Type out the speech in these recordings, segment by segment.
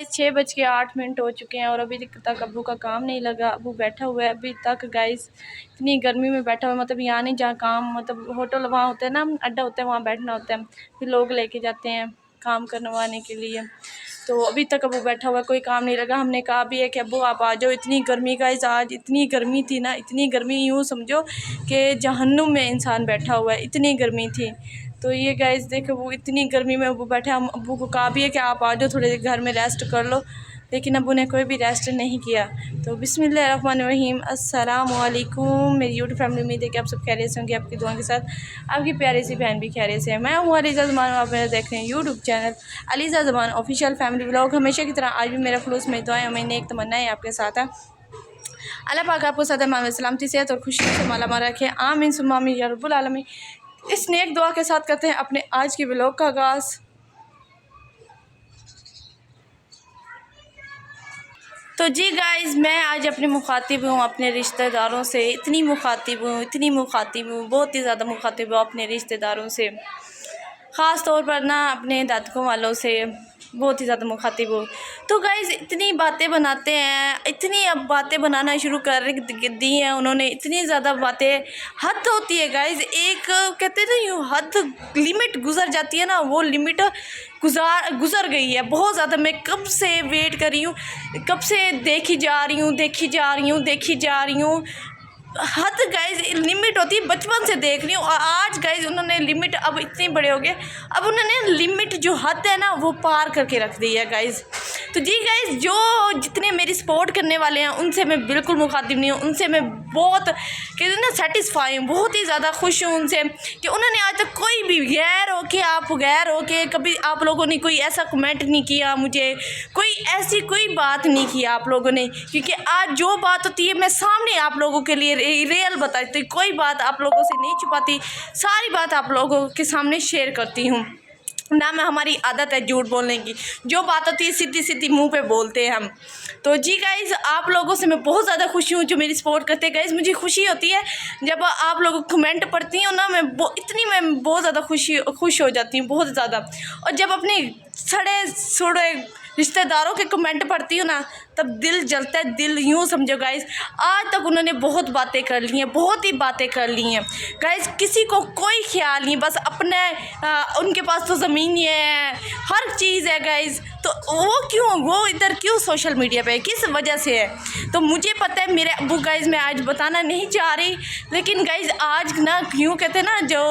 6:08 हो चुके हैं और अभी तक अब्बू का काम नहीं लगा। अब्बू बैठा हुआ है अभी तक गाइस, इतनी गर्मी में बैठा हुआ है। मतलब यहाँ नहीं जहाँ काम, मतलब होटल वहाँ होते हैं ना, अड्डा होता है, वहाँ बैठना होता है, फिर लोग लेके जाते हैं काम करवाने के लिए। तो अभी तक अब्बू बैठा हुआ है, कोई काम नहीं लगा। हमने कहा भी है कि अब्बू आप आ जाओ, इतनी गर्मी गाइस, आज इतनी गर्मी थी ना, इतनी गर्मी यूँ समझो कि जहन्नुम में इंसान बैठा हुआ है, इतनी गर्मी थी। तो ये गाइस देखो, वो इतनी गर्मी में अब्बू बैठे। हम अब्बू को कहा भी है कि आप आ जाओ, थोड़े घर में रेस्ट कर लो, लेकिन अब्बू ने कोई भी रेस्ट नहीं किया। तो बिस्मिल्लाहिर्रहमानिर्रहीम, अस्सलाम वालेकुम मेरी यूट्यूब फैमिली। उम्मीद है कि आप सब खैरियत से होंगे, आपकी दुआ के साथ आपकी प्यारी सी बहन भी खैरियत से है। मैं हूँ अलीज़ा ज़मान, आप मेरा देख रहे हैं यूट्यूब चैनल अलीज़ा ज़मान ऑफिशियल फैमिली व्लॉग। हमेशा की तरह आज भी मेरा खुलूस में दुआएं, मैंने एक तमन्ना है आपके साथ है, अल्लाह पाक आपको सदा सलामती सेहत और खुशी से माला माल रखे, आमीन सुम्मा आमीन या रब्बुल आलमीन। इस नेक दुआ के साथ करते हैं अपने आज के व्लॉग का आगाज़। तो जी गाइस, मैं आज अपने मुखातिब हूँ अपने रिश्तेदारों से, इतनी मुखातिब हूँ, बहुत ही ज़्यादा मुखातिब हूँ अपने रिश्तेदारों से, ख़ास तौर पर ना अपने दादकों वालों से बहुत ही ज़्यादा मुखातिब हूँ। तो गाइज़ इतनी बातें बनाते हैं, इतनी अब बातें बनाना शुरू कर दी हैं उन्होंने, इतनी ज़्यादा बातें, हद होती है गाइज़। एक कहते हैं ना यूँ, हद लिमिट गुजर जाती है ना, वो लिमिट गुज़र गई है बहुत ज़्यादा। मैं कब से वेट कर रही हूँ, कब से देखी जा रही हूँ। हद गाइज लिमिट होती है, बचपन से देख रही हूँ, और आज गाइज उन्होंने लिमिट, अब इतने बड़े हो गए, अब उन्होंने लिमिट जो हद है ना वो पार करके रख दी है गाइज। तो जी गाइज, जो जितने मेरी सपोर्ट करने वाले हैं उनसे मैं बिल्कुल मुखातिब नहीं हूँ, उनसे मैं बहुत कहते हैं ना सेटिस्फाई हूँ, बहुत ही ज़्यादा खुश हूँ उनसे कि उन्होंने आज तक कोई भी गैर हो के कभी आप लोगों ने कोई ऐसा कमेंट नहीं किया मुझे, कोई बात नहीं की आप लोगों ने। क्योंकि आज जो बात होती है मैं सामने आप लोगों के लिए रियल बताती, कोई बात आप लोगों से नहीं छुपाती, सारी बात आप लोगों के सामने शेयर करती हूँ ना। मैं, हमारी आदत है झूठ बोलने की, जो बात होती है सीधी सीधी मुंह पे बोलते हैं हम। तो जी गाइज़, आप लोगों से मैं बहुत ज़्यादा खुशी हूँ जो मेरी सपोर्ट करते हैं गाइज़। मुझे खुशी होती है जब आप लोग कमेंट पढ़ती हूँ ना, मैं बहुत ज़्यादा खुश हो जाती हूँ, बहुत ज़्यादा। और जब अपने सड़े रिश्तेदारों के कमेंट पढ़ती हूँ ना, तब दिल जलता है, दिल यूँ समझो गाइज़। आज तक उन्होंने बहुत बातें कर ली हैं, बहुत ही बातें कर ली हैं गाइज़, किसी को कोई ख्याल नहीं, बस अपने उनके पास तो ज़मीन ही है, हर चीज़ है गाइज़। तो वो इधर क्यों सोशल मीडिया पे, किस वजह से है? तो मुझे पता है मेरे अब्बू गाइज़, मैं आज बताना नहीं चाह रही, लेकिन गाइज़ आज ना यूँ कहते हैं ना, जो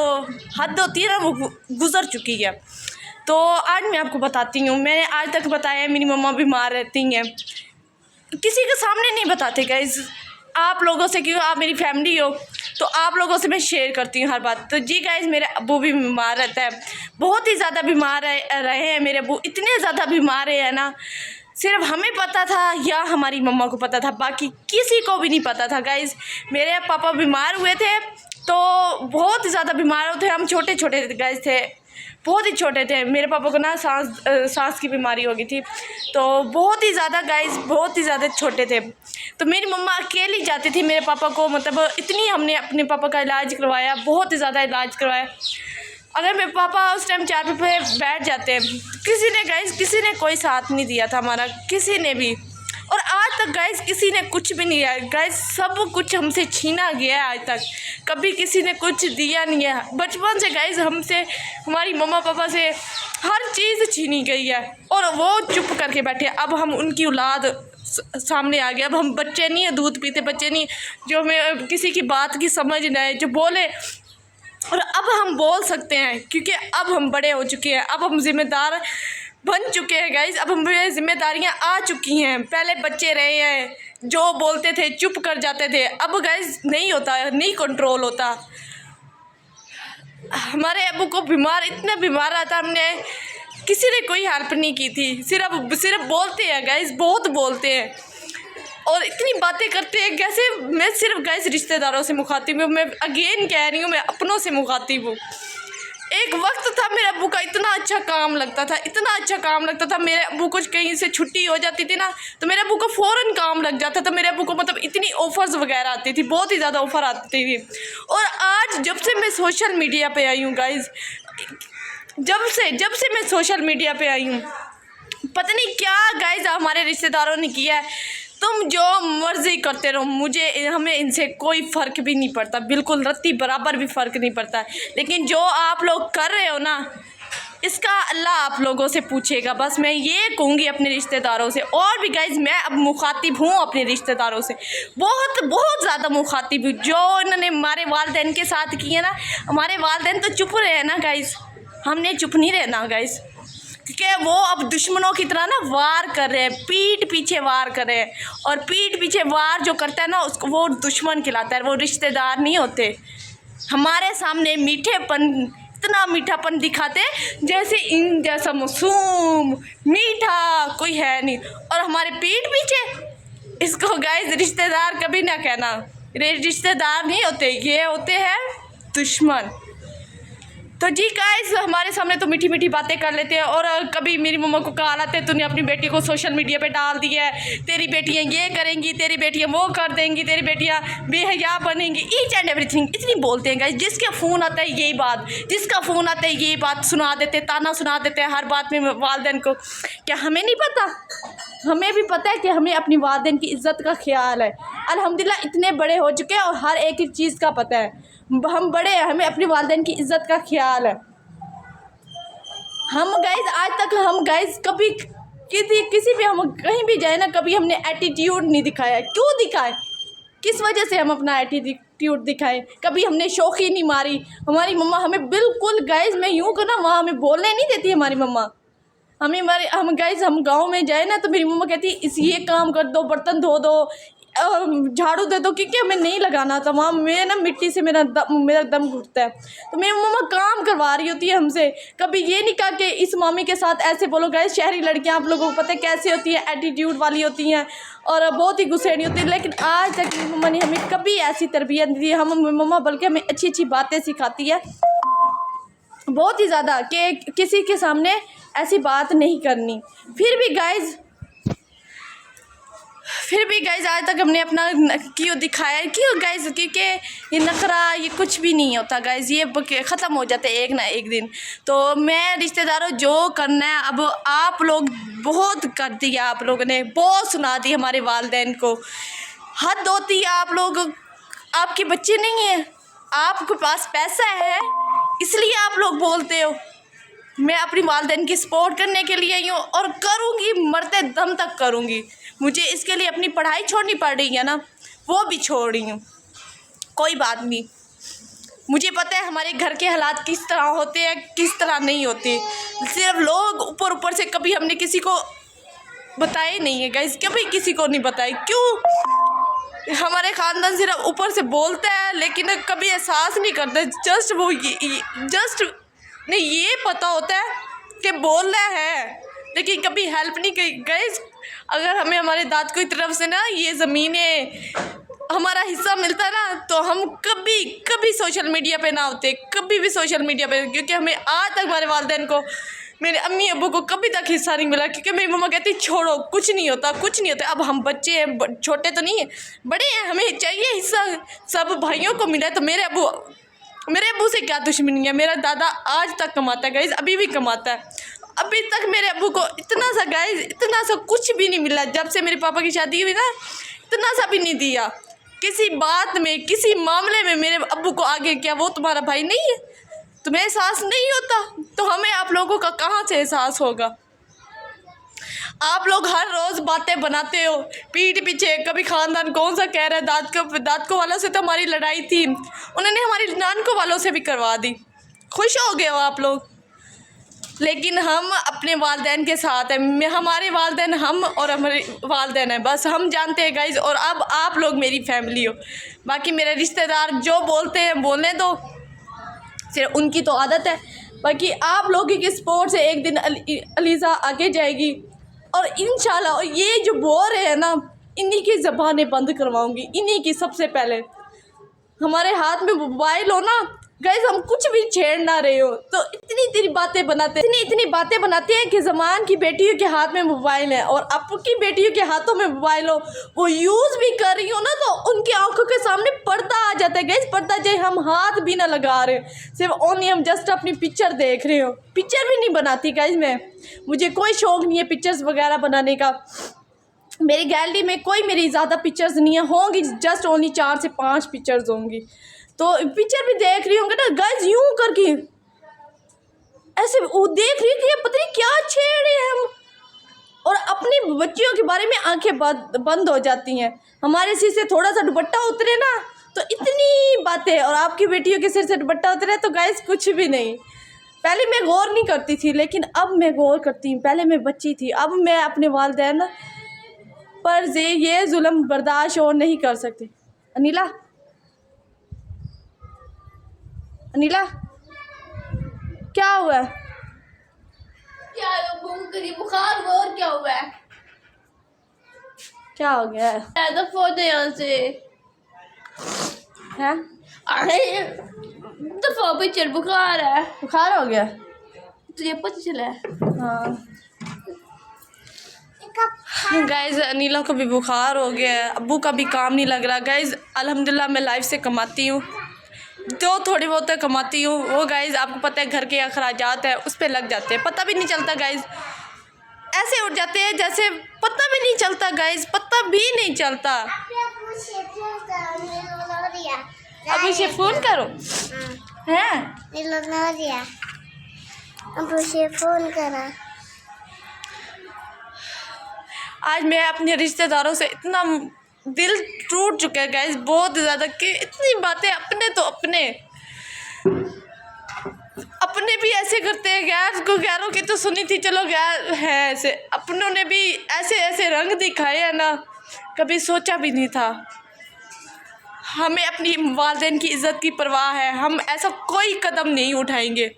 हद होती है ना वो गुज़र चुकी है। तो आज मैं आपको बताती हूँ, मैंने आज तक बताया है मेरी मम्मा बीमार रहती हैं, किसी के सामने नहीं बताते गाइज़, आप लोगों से, क्यों आप मेरी फैमिली हो तो आप लोगों से मैं शेयर करती हूँ हर बात। तो जी गाइज़, मेरे अब्बू भी बीमार रहता है, बहुत ही ज़्यादा बीमार रहे हैं मेरे अब्बू, इतने ज़्यादा बीमार है ना, सिर्फ हमें पता था या हमारी मम्मा को पता था, बाकी किसी को भी नहीं पता था गाइज़। मेरे पापा बीमार हुए थे तो बहुत ही ज़्यादा बीमार होते, हम छोटे गाइज़ थे, बहुत ही छोटे थे। मेरे पापा को ना सांस की बीमारी हो गई थी, तो बहुत ही ज़्यादा गाइस, बहुत ही ज़्यादा छोटे थे। तो मेरी मम्मा अकेली जाती थी मेरे पापा को, मतलब इतनी हमने अपने पापा का इलाज करवाया, बहुत ही ज़्यादा इलाज करवाया। अगर मेरे पापा उस टाइम चार पे बैठ जाते, किसी ने कोई साथ नहीं दिया था हमारा, किसी ने भी। और आज तक गाइस किसी ने कुछ भी नहीं दिया गाइस, सब कुछ हमसे छीना गया है, आज तक कभी किसी ने कुछ दिया नहीं है। बचपन से गाइस हमसे, हमारी मम्मा पापा से हर चीज़ छीनी गई है, और वो चुप करके बैठे। अब हम उनकी औलाद सामने आ गया, अब हम बच्चे नहीं है, दूध पीते बच्चे नहीं, जो हमें किसी की बात की समझ न आए, जो बोले। और अब हम बोल सकते हैं क्योंकि अब हम बड़े हो चुके हैं, अब हम जिम्मेदार बन चुके हैं गाइज, अब हमें जिम्मेदारियां आ चुकी हैं। पहले बच्चे रहे हैं, जो बोलते थे चुप कर जाते थे, अब गाइज नहीं होता, नहीं कंट्रोल होता। हमारे अब्बू को इतना बीमार रहा था, हमने किसी ने कोई हेल्प नहीं की थी, सिर्फ बोलते हैं गाइज, बहुत बोलते हैं और इतनी बातें करते हैं। कैसे मैं सिर्फ गाइज रिश्तेदारों से मुखातिब हूँ, मैं अगेन कह रही हूँ, मैं अपनों से मुखातिब हूँ। एक वक्त था मेरे अब्बू का इतना अच्छा काम लगता था, मेरे अब्बू को कहीं से छुट्टी हो जाती थी ना, तो मेरे अब्बू को फ़ौरन काम लग जाता था। मेरे अब्बू को मतलब इतनी ऑफ़र्स वगैरह आती थी, बहुत ही ज़्यादा ऑफ़र आती थी। और आज जब से मैं सोशल मीडिया पे आई हूँ गाइज़, जब से मैं सोशल मीडिया पे आई हूँ, पता नहीं क्या गाइज हमारे रिश्तेदारों ने किया है, तुम जो मर्जी करते रहो, हमें इनसे कोई फ़र्क भी नहीं पड़ता, बिल्कुल रत्ती बराबर भी फ़र्क नहीं पड़ता। लेकिन जो आप लोग कर रहे हो ना, इसका अल्लाह आप लोगों से पूछेगा। बस मैं ये कहूँगी अपने रिश्तेदारों से। और भी गाइज़ मैं अब मुखातिब हूँ अपने रिश्तेदारों से, बहुत बहुत ज़्यादा मुखातिब हूँ। जो इन्होंने हमारे वालिदैन के साथ किए ना, हमारे वालिदैन तो चुप रहे ना गाइज़, हमने चुप नहीं रहना गाइज़, क्योंकि वो अब दुश्मनों की तरह ना वार कर रहे हैं, पीठ पीछे वार कर रहे हैं। और पीठ पीछे वार जो करता है ना, उसको वो दुश्मन कहलाता है, वो रिश्तेदार नहीं होते। हमारे सामने मीठेपन, इतना मीठापन दिखाते जैसे इन जैसा मासूम मीठा कोई है नहीं, और हमारे पीठ पीछे, इसको गाइस रिश्तेदार कभी ना कहना। रिश्तेदार नहीं होते, ये होते हैं दुश्मन। तो जी गाइस हमारे सामने तो मीठी मीठी बातें कर लेते हैं, और कभी मेरी मम्मा को कहा लाते तूने अपनी बेटी को सोशल मीडिया पे डाल दिया है, तेरी बेटियां ये करेंगी, तेरी बेटियां वो कर देंगी, तेरी बेटियां बेहया बनेंगी, ईच एंड एवरीथिंग इतनी बोलते हैं गाइस। जिसका फ़ोन आता है यही बात, जिसका फ़ोन आता है यही बात सुना देते, ताना सुना देते हैं हर बात में वालिदैन को। क्या हमें नहीं पता? हमें भी पता है कि हमें अपनी वालिदैन की इज़्ज़त का ख्याल है। अल्हम्दुलिल्लाह इतने बड़े हो चुके हैं और हर एक चीज़ का पता है, हम बड़े हैं, हमें अपनी वालिदैन की इज़्ज़त का ख्याल है। हम गाइज़ आज तक हम गाइज़ कभी किसी भी हम कहीं भी जाए ना, कभी हमने एटीट्यूड नहीं दिखाया। क्यों दिखाए? किस वजह से हम अपना एटीट्यूड दिखाएं? कभी हमने शौक़ी नहीं मारी। हमारी मम्मा हमें बिल्कुल गाइज़, मैं यूँ कहूँ ना, वहाँ हमें बोलने नहीं देती हमारी मम्मा। हम गाइज़ हम गाँव में जाए ना तो मेरी मम्मा कहती इस ये काम कर दो, बर्तन धो दो, झाड़ू दे दो, क्योंकि हमें नहीं लगाना था वहाँ। मैं ना मिट्टी से मेरा दम घुटता है, तो मेरी मम्मा काम करवा रही होती है हमसे। कभी ये नहीं कहा कि इस मामी के साथ ऐसे बोलो। गाइस शहरी लड़कियाँ आप लोगों को पता है कैसे होती हैं, एटीट्यूड वाली होती हैं और बहुत ही गुस्सैनी होती है। लेकिन आज तक मेरी मम्मा ने हमें कभी ऐसी तरबियत नहीं दी। हम मम्मा बल्कि हमें अच्छी अच्छी बातें सिखाती है, बहुत ही ज़्यादा, कि किसी के सामने ऐसी बात नहीं करनी। फिर भी गाइज आज तक हमने अपना क्यों दिखाया, क्यों गाइज? क्योंकि ये नखरा ये कुछ भी नहीं होता गाइज, ये ख़त्म हो जाते एक ना एक दिन। तो मैं रिश्तेदारों जो करना है, अब आप लोग बहुत कर दिया, आप लोगों ने बहुत सुना दी हमारे वालिदैन को। हद होती है, आप लोग, आपके बच्चे नहीं हैं, आपके पास पैसा है इसलिए आप लोग बोलते हो। मैं अपनी वालिदैन की सपोर्ट करने के लिए आई हूँ और करूँगी, मरते दम तक करूँगी। मुझे इसके लिए अपनी पढ़ाई छोड़नी पड़ रही है ना, वो भी छोड़ रही हूँ, कोई बात नहीं। मुझे पता है हमारे घर के हालात किस तरह होते हैं, किस तरह नहीं होते। सिर्फ लोग ऊपर ऊपर से, कभी हमने किसी को बताए नहीं है गाइस, कभी किसी को नहीं बताए। क्यों? हमारे ख़ानदान सिर्फ ऊपर से बोलता है लेकिन कभी एहसास नहीं करता। जस्ट वो नहीं, ये पता होता है कि बोल रहा है लेकिन कभी हेल्प नहीं की। गाइस अगर हमें हमारे दाद की तरफ से ना ये ज़मीनें हमारा हिस्सा मिलता ना, तो हम कभी सोशल मीडिया पे ना होते, कभी भी सोशल मीडिया पे। क्योंकि हमें आज तक हमारे वालिदैन को, मेरे अम्मी अब्बू को कभी तक हिस्सा नहीं मिला, क्योंकि मेरी मम्मा कहती छोड़ो, कुछ नहीं होता, कुछ नहीं होता। अब हम बच्चे हैं, छोटे तो नहीं हैं, बड़े हैं, हमें चाहिए हिस्सा। सब भाइयों को मिला, तो मेरे अब्बू से क्या दुश्मनी है? मेरा दादा आज तक कमाता है गाइस, अभी भी कमाता है। अभी तक मेरे अब्बू को इतना सा गाइस, इतना सा कुछ भी नहीं मिला। जब से मेरे पापा की शादी हुई ना, इतना सा भी नहीं दिया किसी बात में, किसी मामले में मेरे अब्बू को आगे किया। वो तुम्हारा भाई नहीं है? तुम्हें एहसास नहीं होता तो हमें आप लोगों का कहाँ से एहसास होगा? आप लोग हर रोज़ बातें बनाते हो पीठ पीछे। कभी ख़ानदान कौन सा कह रहा है, दादको वालों से तो हमारी लड़ाई थी, उन्होंने हमारी नानको वालों से भी करवा दी। खुश हो गए हो आप लोग। लेकिन हम अपने वालिदैन के साथ हैं, हमारे वालिदैन हम और हमारे वालिदैन हैं, बस हम जानते हैं गाइज। और अब आप लोग मेरी फैमिली हो। बाकी मेरे रिश्तेदार जो बोलते हैं बोलने दो, सिर्फ उनकी तो आदत है। बाकी आप लोगों की सपोर्ट से एक दिन अलीज़ा आगे जाएगी और इंशाल्लाह ये जो बोल रहे हैं ना, इन्हीं की ज़बानें बंद करवाऊंगी, इन्हीं की। सबसे पहले हमारे हाथ में मोबाइल हो ना गाइस, हम कुछ भी छेड़ ना रहे हो तो इतनी बातें बनाते हैं कि ज़मान की बेटियों के हाथ में मोबाइल है और आपकी बेटियों के हाथों में मोबाइल हो, वो यूज़ भी कर रही हो ना, तो उनकी आंखों के सामने पर्दा आ जाता है गाइस। पर्दा चाहे हम हाथ भी ना लगा रहे, सिर्फ ओनली हम जस्ट अपनी पिक्चर देख रहे हो। पिक्चर भी नहीं बनाती गाइस मैं, मुझे कोई शौक़ नहीं है पिक्चर्स वगैरह बनाने का। मेरी गैलरी में कोई मेरी ज़्यादा पिक्चर्स नहीं है, होंगी जस्ट ओनली 4 से 5 पिक्चर्स होंगी। तो पिक्चर भी देख रही होंगे ना गाइस, यूं करके ऐसे वो देख रही कि ये पता नहीं क्या छेड़ रहे हैं हम, और अपनी बच्चियों के बारे में आंखें बंद हो जाती हैं। हमारे सिर से थोड़ा सा दुपट्टा उतरे ना तो इतनी बातें, और आपकी बेटियों के सिर से दुपट्टा उतरे तो गाइस कुछ भी नहीं। पहले मैं गौर नहीं करती थी, लेकिन अब मैं गौर करती हूँ। पहले मैं बच्ची थी, अब मैं अपने वालिदैन पर ये जुल्म बर्दाश्त और नहीं कर सकती। अनिला, अनिला क्या हुआ है? क्या भूख करी, बुखार हुआ, और क्या हुआ है? क्या हो गया है? दफा दे यहाँ से हैं? अरे दफा पिक्चर, बुखार है। बुखार हो गया? तुझे पता चला है? हाँ गाइज, अनिला को भी बुखार हो गया है, अब्बू का भी काम नहीं लग रहा। गाइज अल्हम्दुलिल्लाह मैं लाइफ से कमाती हूँ, जो थोड़ी बहुत कमाती हूँ वो गाइज आपको पता है घर के अखराजात है उस पर लग जाते हैं, पता भी नहीं चलता गाइज। ऐसे उठ जाते हैं जैसे पता भी नहीं चलता गाइज, पता भी नहीं चलता। अभी से फ़ोन करो हैं? अबू से फ़ोन करा। आज मैं अपने रिश्तेदारों से इतना दिल टूट चुका है गाइस, बहुत ज़्यादा, कि इतनी बातें अपने तो अपने भी ऐसे करते हैं। गैर को गैरों की तो सुनी थी, चलो गैर है ऐसे, अपनों ने भी ऐसे ऐसे रंग दिखाए हैं ना, कभी सोचा भी नहीं था। हमें अपनी वालिदैन की इज़्ज़त की परवाह है, हम ऐसा कोई कदम नहीं उठाएंगे।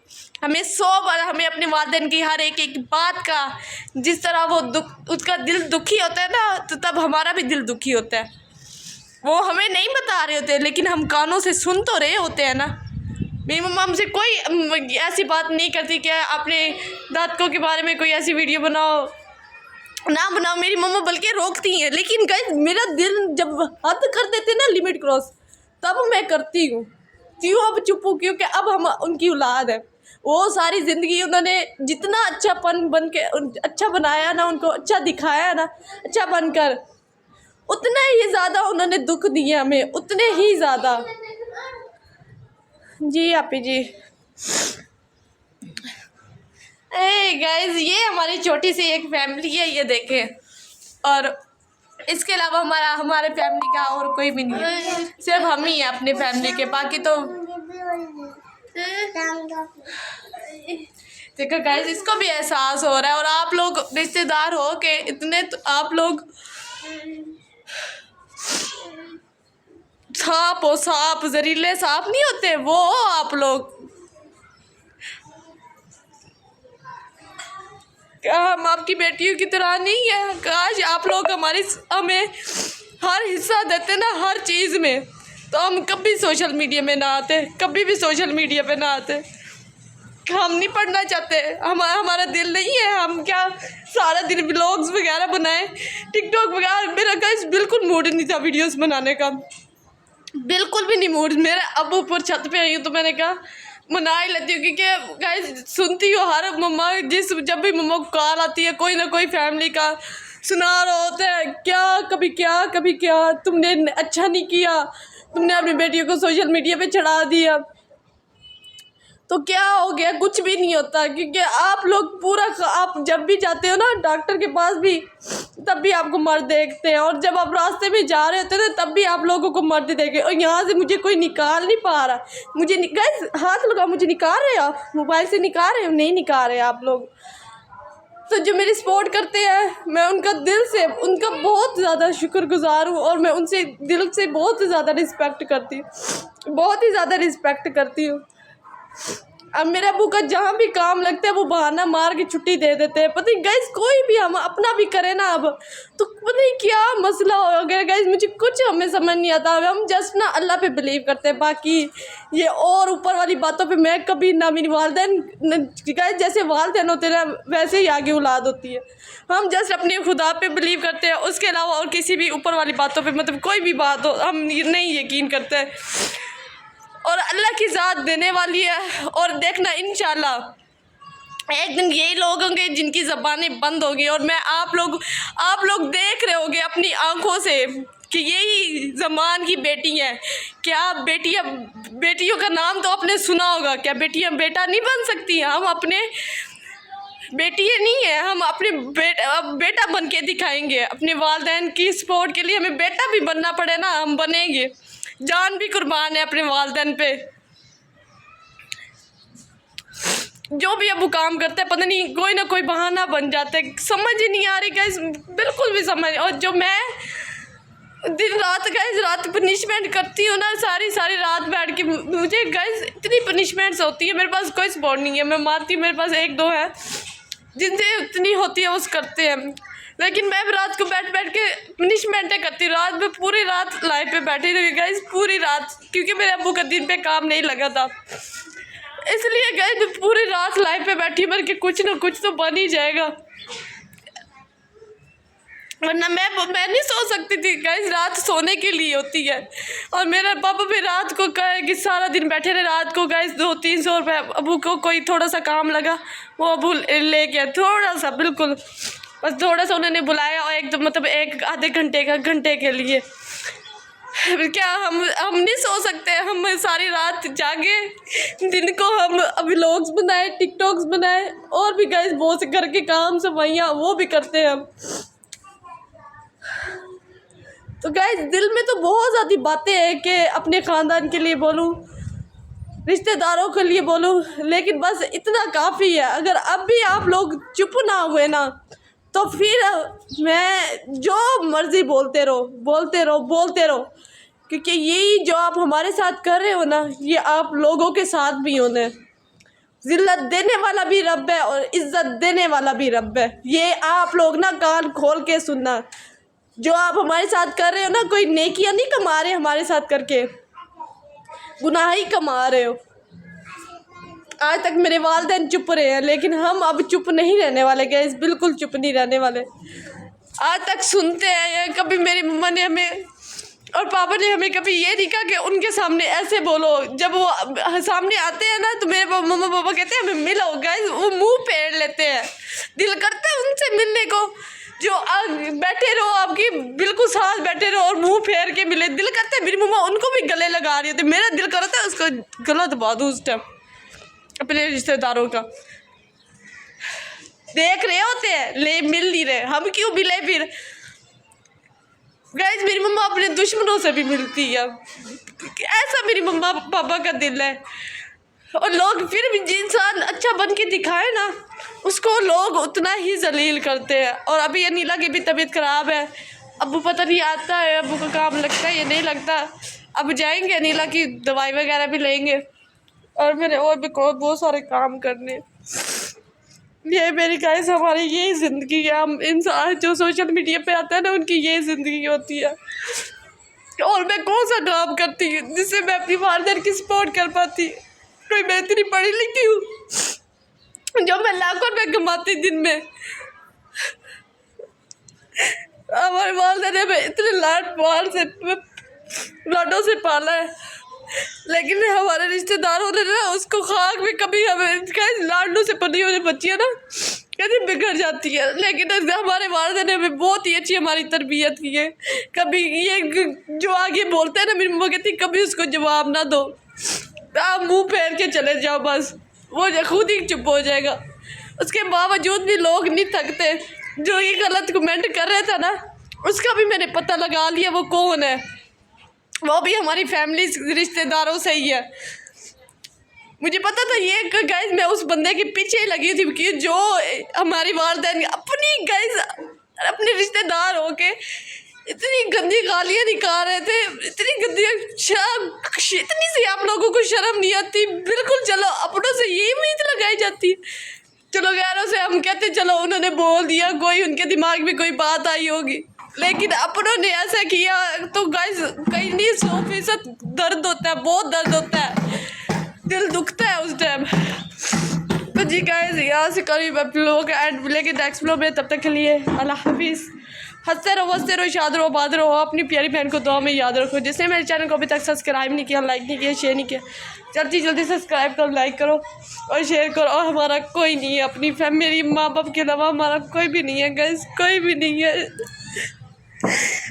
हमें 100 बार हमें अपने वालिदैन की हर एक एक बात का, जिस तरह वो उसका दिल दुखी होता है ना, तो तब हमारा भी दिल दुखी होता है। वो हमें नहीं बता रहे होते, लेकिन हम कानों से सुन तो रहे होते हैं ना। मेरी मम्मा हमसे कोई ऐसी बात नहीं करती कि अपने दादकों के बारे में कोई ऐसी वीडियो बनाओ ना बनाओ, मेरी मम्मा बल्कि रोकती हैं। लेकिन गाइस मेरा दिल जब हद कर देते ना, लिमिट क्रॉस, तब मैं करती हूँ। क्यों अब चुप हूँ? क्योंकि अब हम उनकी औलाद है। वो सारी ज़िंदगी उन्होंने जितना अच्छापन बन के अच्छा बनाया ना, उनको अच्छा दिखाया ना, अच्छा बनकर, उतना ही ज़्यादा उन्होंने दुख दिए हमें, उतने ही ज़्यादा। जी आपी जी। ए गाइस, ये हमारी छोटी सी एक फैमिली है, ये देखें, और इसके अलावा हमारे फैमिली का और कोई भी नहीं है, सिर्फ हम ही हैं अपनी फैमिली के, बाकी तो देखो गाइस, इसको भी एहसास हो रहा है। और आप लोग रिश्तेदार हो के इतने, तो आप लोग सांप जहरीले सांप नहीं होते, वो आप लोग। क्या हम आपकी बेटियों की तरह नहीं है? काश आप लोग हमें हर हिस्सा देते ना हर चीज़ में, तो हम कभी सोशल मीडिया में ना आते, कभी भी सोशल मीडिया पे ना आते। हम नहीं पढ़ना चाहते, हमारा दिल नहीं है हम क्या सारा दिन व्लॉग्स वगैरह बनाए, टिकटॉक वगैरह। मेरा गाइस बिल्कुल मूड नहीं था वीडियोस बनाने का, बिल्कुल भी नहीं मूड। मेरे अब ऊपर छत पे आई हूँ तो मैंने कहा बना ही लेती हूँ, क्योंकि गाइस सुनती हूँ हर मम्मा, जब भी मम्मा को कॉल आती है कोई ना कोई फैमिली का सुना रहा होता है, कभी क्या तुमने अच्छा नहीं किया, तुमने अपनी बेटियों को सोशल मीडिया पे चढ़ा दिया। तो क्या हो गया? कुछ भी नहीं होता, क्योंकि आप लोग आप जब भी जाते हो ना डॉक्टर के पास भी, तब भी आपको मर्द देखते हैं, और जब आप रास्ते में जा रहे होते हैं ना, तब भी आप लोगों को मर्द देखे। और यहाँ से मुझे कोई निकाल नहीं पा रहा, मुझे गाइस हाथ लगा, मुझे निकाल रहे हो मोबाइल से, निकाल रहे हो? नहीं निकाल रहे आप लोग। तो जो मेरी सपोर्ट करते हैं, मैं उनका दिल से, उनका बहुत ज़्यादा शुक्रगुजार हूँ, और मैं उनसे दिल से बहुत ज़्यादा रिस्पेक्ट करती हूँ, बहुत ही ज़्यादा रिस्पेक्ट करती हूँ। अब मेरे अबू का जहाँ भी काम लगता है वो बहाना मार के छुट्टी दे देते हैं। पता नहीं गाइस, कोई भी हम अपना भी करे ना अब, तो पता नहीं क्या मसला हो गया गाइस, मुझे कुछ हमें समझ नहीं आता। हम जस्ट ना अल्लाह पे बिलीव करते हैं, बाकी ये और ऊपर वाली बातों पे मैं कभी ना, मेरी वालिदैन गाइस जैसे वालिदैन होते हैं वैसे ही आगे औलाद होती है। हम जस्ट अपने खुदा पे बिलीव करते हैं, उसके अलावा और किसी भी ऊपर वाली बातों पर, मतलब कोई भी बात हो, हम नहीं यकीन करते हैं। और अल्लाह की ज़ात देने वाली है, और देखना इंशाल्लाह एक दिन यही लोग होंगे जिनकी ज़बानें बंद होगी, और मैं आप लोग देख रहे होंगे अपनी आंखों से कि यही ज़मान की बेटी हैं। क्या बेटियों का नाम तो आपने सुना होगा, क्या बेटियां बेटा नहीं बन सकती? हम अपने बेटियाँ नहीं है, हम अपने बेटा बन के दिखाएंगे। अपने वालिदैन की सपोर्ट के लिए हमें बेटा भी बनना पड़े ना, हम बनेंगे। जान भी कुर्बान है अपने वालिदैन पे। जो भी अबू काम करता है पता नहीं कोई ना कोई बहाना बन जाता है, समझ ही नहीं आ रही गाइस, बिल्कुल भी समझ। और जो मैं दिन रात गाइस रात पनिशमेंट करती हूँ ना, सारी रात बैठ के, मुझे गाइस इतनी पनिशमेंट्स होती है। मेरे पास कोई सपोर्ट नहीं है, मैं मानती हूँ मेरे पास एक दो है जिनसे इतनी होती है, वो करते हैं। लेकिन मैं रात को बैठ के पनिशमेंटें करती हूँ। रात में पूरी रात लाइव पे बैठी रही गाइस, पूरी रात, क्योंकि मेरे अबू का दिन पे काम नहीं लगा था, इसलिए गाइस पूरी रात लाइव पे बैठी मर के कुछ ना कुछ तो बन ही जाएगा। वरना मैं नहीं सो सकती थी गाइस, रात सोने के लिए होती है। और मेरा पापा भी रात को कहे कि सारा दिन बैठे रहे, रात को गाइस 200-300 रुपये अबू को कोई थोड़ा सा काम लगा वो अबू ले गया, थोड़ा सा, बिल्कुल बस थोड़ा सा उन्होंने बुलाया, और एकदम मतलब एक आधे घंटे के लिए। क्या हम नहीं सो सकते? हम सारी रात जागे, दिन को हम व्लॉग्स बनाए, टिकटॉक्स बनाए, और भी गाइस बहुत से घर के काम सफाइयाँ वो भी करते हैं हम। तो गाइस दिल में तो बहुत ज़्यादा बातें हैं कि अपने ख़ानदान के लिए बोलूँ, रिश्तेदारों के लिए बोलूँ, लेकिन बस इतना काफ़ी है। अगर अब भी आप लोग चुप ना हुए ना, तो फिर मैं जो मर्ज़ी बोलते रहो, क्योंकि यही जो आप हमारे साथ कर रहे हो ना, ये आप लोगों के साथ भी होना है। ज़िल्लत देने वाला भी रब है और इज़्ज़त देने वाला भी रब है। ये आप लोग ना कान खोल के सुनना, जो आप हमारे साथ कर रहे हो ना, कोई नेकियां नहीं कमा रहे हमारे साथ करके, गुनाह ही कमा रहे हो। आज तक मेरे वालिदैन चुप रहे हैं, लेकिन हम अब चुप नहीं रहने वाले गाइस, बिल्कुल चुप नहीं रहने वाले। आज तक सुनते हैं, कभी मेरी मम्मा ने हमें और पापा ने हमें कभी ये नहीं कहा कि उनके सामने ऐसे बोलो। जब वो सामने आते हैं ना, तो मेरे मम्मा पापा कहते हैं हमें मिलो गाइस, वो मुंह फेर लेते हैं। दिल करता है उनसे मिलने को, जो बैठे रहो आपकी बिल्कुल साथ बैठे रहो और मुंह फेर के मिले। दिल करता है, मेरी मम्मा उनको भी गले लगा रही होती, मेरा दिल करता है उसको गला दबा दूँ उस टाइम, अपने रिश्तेदारों का। देख रहे होते हैं, ले मिल नहीं रहे, हम क्यों मिले फिर? गाइस मेरी मम्मा अपने दुश्मनों से भी मिलती है, ऐसा मेरी मम्मा पापा का दिल है। और लोग फिर भी इंसान अच्छा बन के दिखाए ना, उसको लोग उतना ही जलील करते हैं। और अभी अनीला की भी तबीयत ख़राब है, अबू पता नहीं आता है, अबू का काम लगता है या नहीं लगता। अब जाएंगे अनीला की दवाई वगैरह भी लेंगे, और मेरे और भी बहुत सारे काम करने। ये मेरी गाइस हमारी यही ज़िंदगी है। हम इंसान जो सोशल मीडिया पे आता है ना, उनकी यही ज़िंदगी होती है। और मैं कौन सा काम करती हूँ जिससे मैं अपनी वालिदैन की सपोर्ट कर पाती? कोई मैं इतनी पढ़ी लिखी हूँ जो मैं लाखों रुपये कमाती दिन में? हमारे वालिदैन ने हमें इतने लाडों से पाला है, लेकिन हमारे रिश्तेदारों ने ना उसको खाक में कभी हमें लाडों से पली हुई बच्चियाँ ना कैसे बिगड़ जाती है। लेकिन हमारे वालिदैन ने हमें बहुत ही अच्छी हमारी तरबियत की है। कभी ये जो आगे बोलते हैं ना, मेरी मम्मा कहती कभी उसको जवाब ना दो, आप मुंह फेर के चले जाओ, बस वो खुद ही चुप हो जाएगा। उसके बावजूद भी लोग नहीं थकते। जो ये गलत कमेंट कर रहा था ना, उसका भी मैंने पता लगा लिया वो कौन है, वो भी हमारी फैमिली रिश्तेदारों से ही है। मुझे पता था ये गाइस, मैं उस बंदे के पीछे ही लगी थी कि जो हमारी वालिदैन अपनी गाइस अपने रिश्तेदार हो के इतनी गंदी गालियाँ निकाल रहे थे, इतनी गंदी इतनी सी आप लोगों को शर्म नहीं आती बिल्कुल। चलो अपनों से ये उम्मीद लगाई जाती, चलो गैरों से हम कहते चलो उन्होंने बोल दिया, कोई उनके दिमाग में कोई बात आई होगी, लेकिन अपनों ने ऐसा किया तो गाइस कहीं नहीं 100% दर्द होता है, बहुत दर्द होता है, दिल दुखता है उस टाइम। तो जी गाइस यहाँ से करीब आप लोगों का एंड मिलेंगे नेक्स्ट व्लॉग में, तब तक के लिए अल्लाह हाफिज़। हंसते रहो शाद रहो बात रहो, अपनी प्यारी बहन को दुआ में याद रखो। जिसने मेरे चैनल को अभी तक सब्सक्राइब नहीं किया, लाइक नहीं किया, शेयर नहीं किया, जल्दी सब्सक्राइब करो, लाइक करो और शेयर करो। और हमारा कोई नहीं है अपनी मेरी माँ बाप के अलावा हमारा कोई भी नहीं है गाइस, कोई भी नहीं है।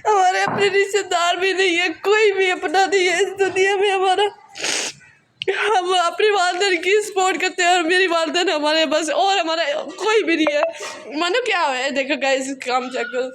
हमारे अपने रिश्तेदार भी नहीं है, कोई भी अपना नहीं है इस दुनिया में हमारा। हम अपनी वालदन की सपोर्ट करते हैं और मेरी वालदन हमारे बस, और हमारा कोई भी नहीं है। मानो क्या है, देखो गाइस काम चेक करो।